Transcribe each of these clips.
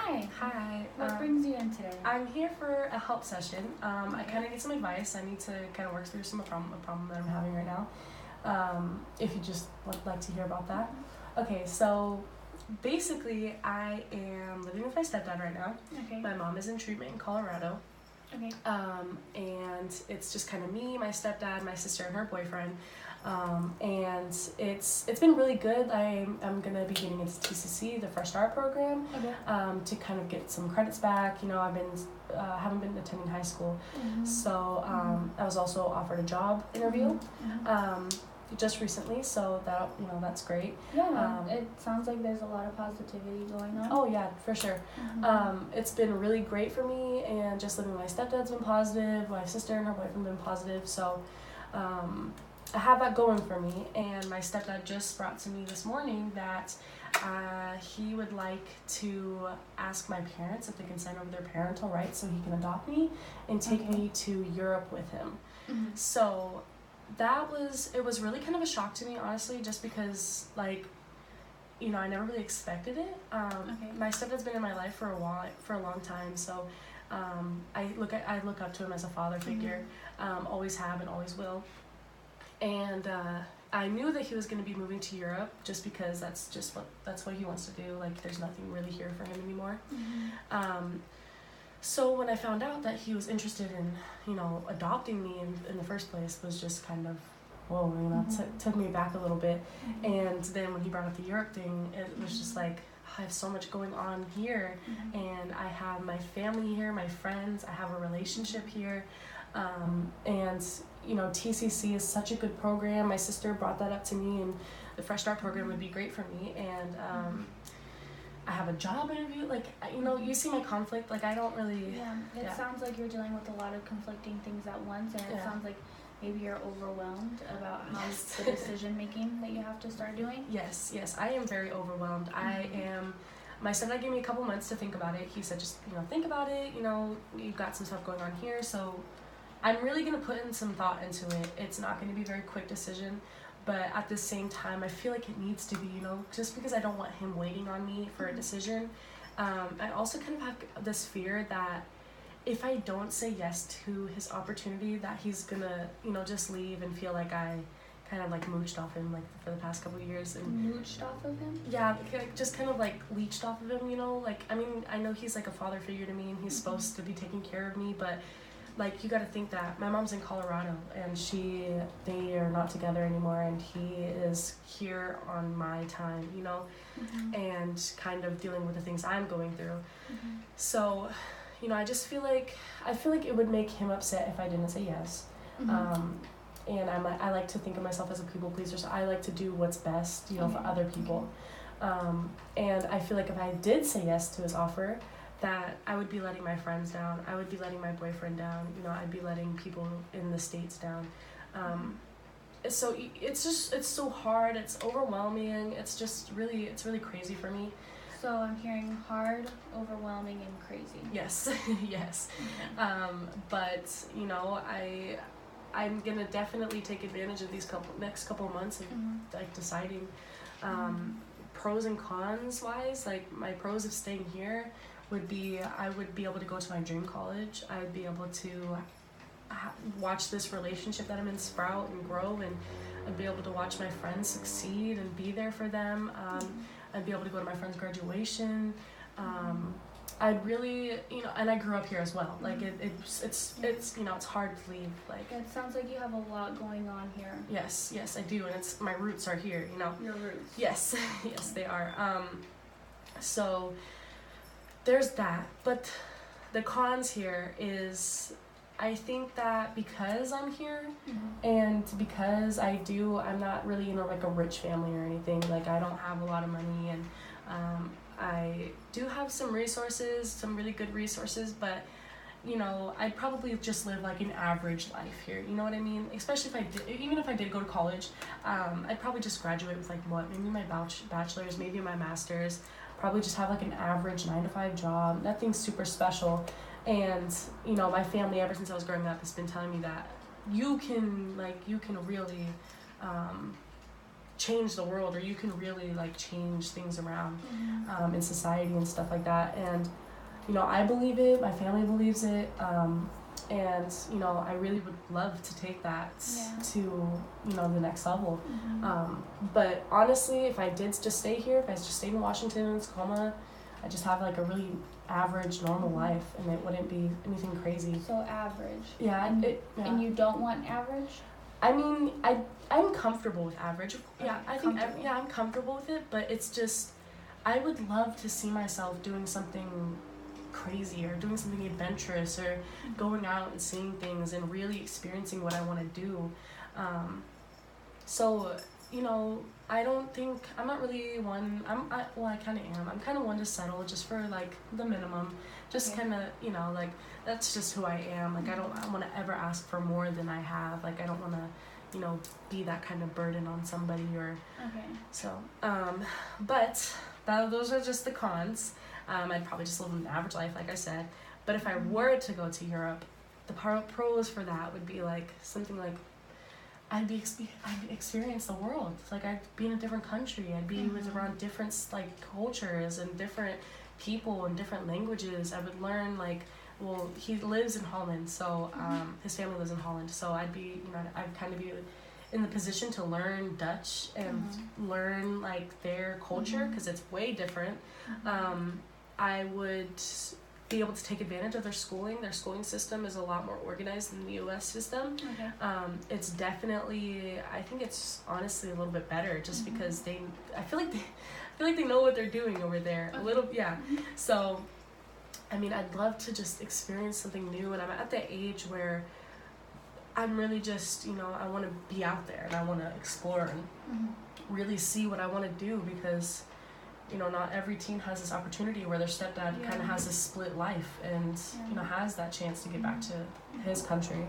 Hi. Hi. What brings you in today? I'm here for a help session. I kind of need some advice. I need to kind of work through a problem that I'm having right now. If you just would like to hear about that. Okay, so basically I am living with my stepdad right now. Okay. My mom is in treatment in Colorado. Okay. And it's just kind of me, my stepdad, my sister, and her boyfriend. And it's been really good. I'm gonna be getting into TCC, the Fresh Start program, Okay. to kind of get some credits back. You know, haven't been attending high school, so I was also offered a job interview just recently. So that's great. Yeah, it sounds like there's a lot of positivity going on. Oh yeah, for sure. It's been really great for me, and just living with my stepdad's been positive. My sister and her boyfriend been positive. So I have that going for me. And my stepdad just brought to me this morning that he would like to ask my parents if they can sign over their parental rights so he can adopt me and take me to Europe with him. So it was really kind of a shock to me, honestly, just because I never really expected it. My stepdad's been in my life for a long time, so I look up to him as a father figure. Always have and always will. And I knew that he was going to be moving to Europe just because that's what he wants to do. Like, there's nothing really here for him anymore. So when I found out that he was interested in, adopting me in the first place, was just kind of, whoa, took me back a little bit. And then when he brought up the Europe thing, it was just like, I have so much going on here, and I have my family here, my friends, I have a relationship here, and TCC is such a good program. My sister brought that up to me, and the Fresh Start program would be great for me. And I have a job interview. You see my conflict. I don't really. Yeah, it sounds like you're dealing with a lot of conflicting things at once, and it sounds like maybe you're overwhelmed about how the decision making that you have to start doing. Yes, I am very overwhelmed. My stepdad gave me a couple months to think about it. He said, just think about it. You've got some stuff going on here, so I'm really gonna put in some thought into it. It's not gonna be a very quick decision, but at the same time, I feel like it needs to be. Just because I don't want him waiting on me for a decision. I also kind of have this fear that if I don't say yes to his opportunity, that he's gonna, just leave and feel like I kind of mooched off him for the past couple of years. And mooched off of him? Yeah, just kind of leached off of him, I know he's a father figure to me, and he's supposed to be taking care of me, but you got to think that my mom's in Colorado, and they are not together anymore, and he is here on my time, and kind of dealing with the things I'm going through. So, I just feel like it would make him upset if I didn't say yes. And I like to think of myself as a people pleaser, so I like to do what's best, for other people. And I feel like if I did say yes to his offer, that I would be letting my friends down. I would be letting my boyfriend down. I'd be letting people in the States down. So it's so hard. It's overwhelming. It's really crazy for me. So I'm hearing hard, overwhelming, and crazy. Yes, yes. But I'm gonna definitely take advantage of these next couple of months of deciding. Pros and cons wise, my pros of staying here would be I would be able to go to my dream college. I would be able to watch this relationship that I'm in sprout and grow, and I'd be able to watch my friends succeed and be there for them. I'd be able to go to my friend's graduation. I'd really, and I grew up here as well. It's hard to leave. It sounds like you have a lot going on here. Yes, I do, and my roots are here. Your roots. Yes, yes, they are. So there's that, but the cons here is, I think that because I'm here, and because I'm not really in a rich family or anything. I don't have a lot of money, and I do have some resources, some really good resources, but I'd probably just live an average life here. You know what I mean? Especially even if I did go to college, I'd probably just graduate with maybe my bachelor's, maybe my master's. Probably just have an average 9-to-5 job, nothing super special. And my family, ever since I was growing up, has been telling me that you can really change the world, or you can really like change things around in society and stuff like that. And you know, I believe it, my family believes it, and you know, I really would love to take that to, you know, the next level. But honestly, if I did just stay here, if I just stayed in Washington and Tacoma, I just have like a really average, normal life, and it wouldn't be anything crazy. So average. Yeah, and you don't want average? I mean, I'm comfortable with average. Yeah, I think I'm comfortable with it, but it's just, I would love to see myself doing something crazy, or doing something adventurous, or going out and seeing things and really experiencing what I want to do. So, you know, I don't think, I'm not really one, I kind of am. I'm kind of one to settle just for like the minimum. Just kind of, you know, like, that's just who I am. Like, I don't want to ever ask for more than I have. Like, I don't want to, you know, be that kind of burden on somebody, or so. But those are just the cons. I'd probably just live an average life, like I said. But if I were to go to Europe, the pros for that would be like something like, I'd experience the world. Like, I'd be in a different country. I'd be around different like cultures and different people and different languages. I would learn like, well, he lives in Holland, so his family lives in Holland. So I'd be, you know, I'd kind of be in the position to learn Dutch and learn like their culture, because it's way different. I would be able to take advantage of their schooling. Their schooling system is a lot more organized than the U.S. system. It's definitely, I think it's honestly a little bit better, just because I feel like they know what they're doing over there a little. So I mean, I'd love to just experience something new, and I'm at the age where I'm really just, you know, I want to be out there and I want to explore and really see what I want to do, because you know, not every teen has this opportunity where their stepdad kind of has a split life and you know, has that chance to get back to his country.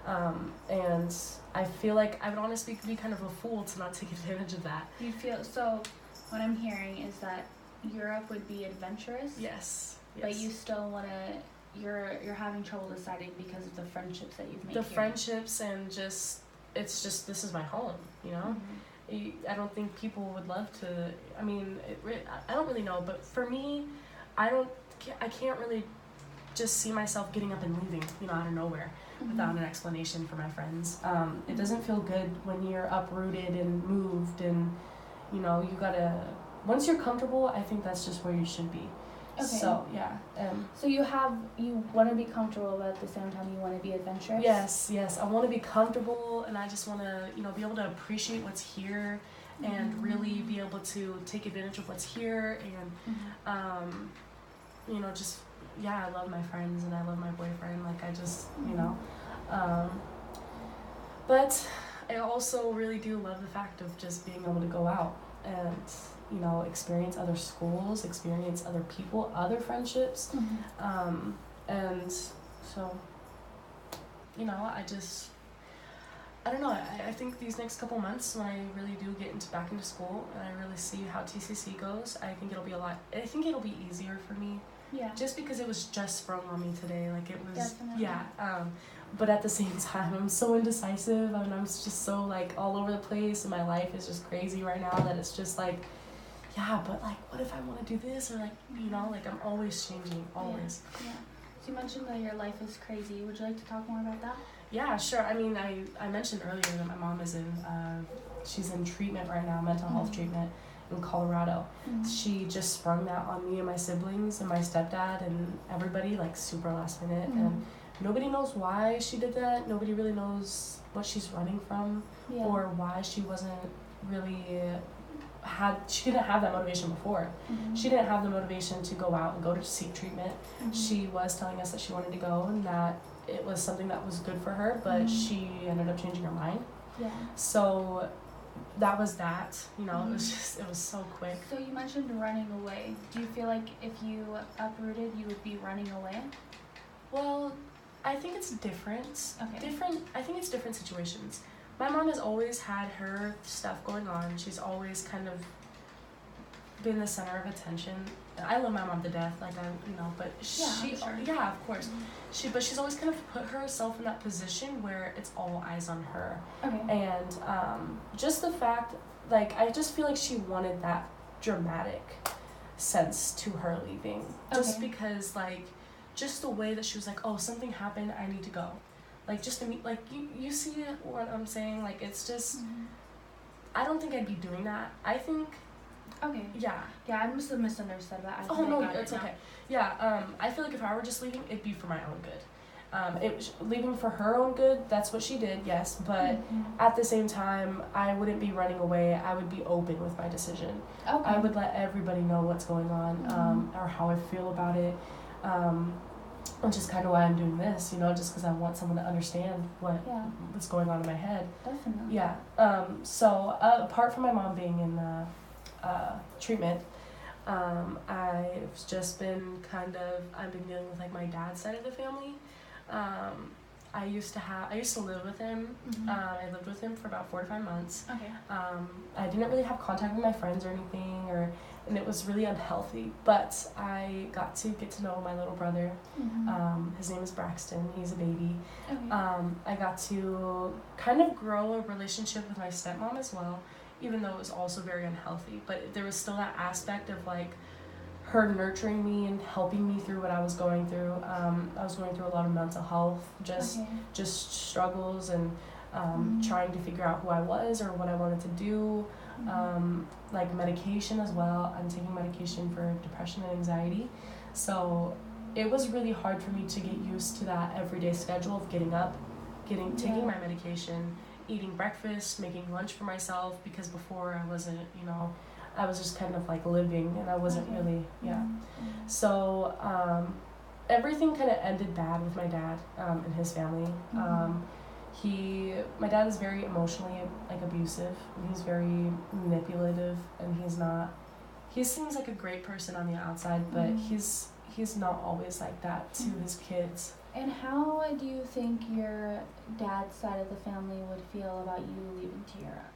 And I feel like I would honestly be kind of a fool to not take advantage of that. You feel, so what I'm hearing is that Europe would be adventurous. Yes. But you still want to, you're having trouble deciding because of the friendships that you've made the here. Friendships, and just, it's just, this is my home, you know? I don't think people would love to, I mean, I don't really know, but for me, I can't really just see myself getting up and leaving, you know, out of nowhere without an explanation for my friends. It doesn't feel good when you're uprooted and moved, and, you know, you gotta, once you're comfortable, I think that's just where you should be. So, yeah. So you want to be comfortable, but at the same time you want to be adventurous? Yes. I want to be comfortable, and I just want to, you know, be able to appreciate what's here and really be able to take advantage of what's here, and, you know, just, I love my friends and I love my boyfriend. Like, I just, you know, but I also really do love the fact of just being able to go out and, you know, experience other schools, experience other people, other friendships. And so, you know, I don't know, I think these next couple months, when I really do get back into school and I really see how TCC goes, I think it'll be easier for me. Just because it was just sprung on me today, like it was, but at the same time, I'm so indecisive, and I'm just so like all over the place, and my life is just crazy right now that it's just like, but like, what if I want to do this, or like, you know, like I'm always changing, always. So you mentioned that your life is crazy. Would you like to talk more about that? Yeah, sure. I mean, I mentioned earlier that my mom is she's in treatment right now, mental health treatment in Colorado. She just sprung that on me and my siblings and my stepdad and everybody, like super last minute, and nobody knows why she did that. Nobody really knows what she's running from, or why she wasn't really she didn't have that motivation before. She didn't have the motivation to go out and go to seek treatment. She was telling us that she wanted to go and that it was something that was good for her, but she ended up changing her mind. So that was that, you know, it was so quick. So you mentioned running away. Do you feel like if you uprooted, you would be running away? Well, I think it's different. I think it's different situations. My mom has always had her stuff going on. She's always kind of been the center of attention. I love my mom to death, like but of course. But she's always kind of put herself in that position where it's all eyes on her. And just the fact like, I just feel like she wanted that dramatic sense to her leaving. Just Okay. because, like, just the way that she was like, oh, something happened, I need to go. Like, just to meet, like, you see what I'm saying? Like, it's just, I don't think I'd be doing that. I think, Okay. yeah. Yeah, I must have misunderstood that. I Oh, think I no, got it's it now. okay. Yeah, I feel like if I were just leaving, it'd be for my own good. Leaving for her own good, that's what she did, yes, but at the same time, I wouldn't be running away. I would be open with my decision. Okay. I would let everybody know what's going on, or how I feel about it, which is kind of why I'm doing this, you know, just because I want someone to understand what's going on in my head. Definitely. Yeah. So apart from my mom being in treatment, I've just been I've been dealing with like my dad's side of the family. I used to live with him. I lived with him for about 4 to 5 months. Okay. I didn't really have contact with my friends or anything, and it was really unhealthy. But I got to get to know my little brother. His name is Braxton. He's a baby. Okay. I got to kind of grow a relationship with my stepmom as well, even though it was also very unhealthy. But there was still that aspect of like her nurturing me and helping me through what I was going through. I was going through a lot of mental health, just struggles and trying to figure out who I was or what I wanted to do. Like medication as well. I'm taking medication for depression and anxiety. So it was really hard for me to get used to that everyday schedule of getting up, taking my medication, eating breakfast, making lunch for myself, because before I wasn't, you know, I was just kind of like living and I wasn't really, So everything kind of ended bad with my dad and his family. My dad is very emotionally like abusive. He's very manipulative, and he seems like a great person on the outside, but he's not always like that to his kids. And how do you think your dad's side of the family would feel about you leaving to Europe?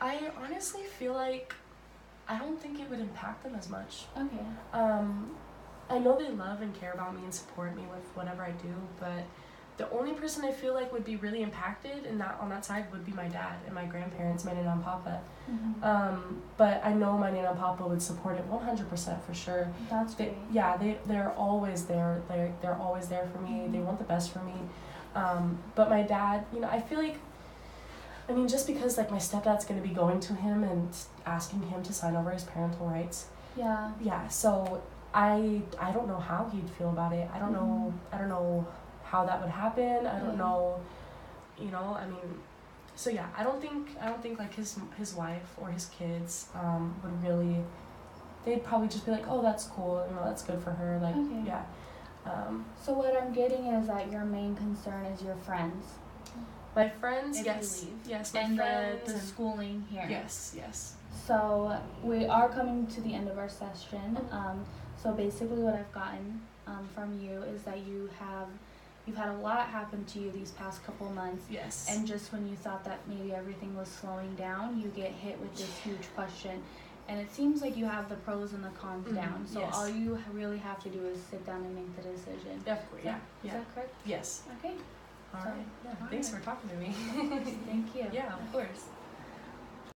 I honestly feel like I don't think it would impact them as much. Okay. I know they love and care about me and support me with whatever I do, but the only person I feel like would be really impacted on that side would be my dad and my grandparents, my Nana and Papa. But I know my Nana and Papa would support it 100% for sure. That's great. They're always there. They're always there for me. They want the best for me. But my dad, you know, I feel like, I mean, just because like my stepdad's going to be going to him and asking him to sign over his parental rights. Yeah. Yeah. So I don't know how he'd feel about it. I don't know how that would happen. I don't know, you know, I mean, so yeah, I don't think like his wife or his kids would really, they'd probably just be like, oh, that's cool, you know, that's good for her, like, yeah. So what I'm getting is that your main concern is your friends. My friends, if yes. you leave. Yes, my and friends. the schooling here. Yes. So we are coming to the end of our session. So basically what I've gotten from you is that you've had a lot happen to you these past couple months. Yes. And just when you thought that maybe everything was slowing down, you get hit with this huge question. And it seems like you have the pros and the cons down. So all you really have to do is sit down and make the decision. Definitely, yeah. Is that correct? Yes. Okay. All right. Yeah. Thanks for talking to me. Thank you. Yeah, of course.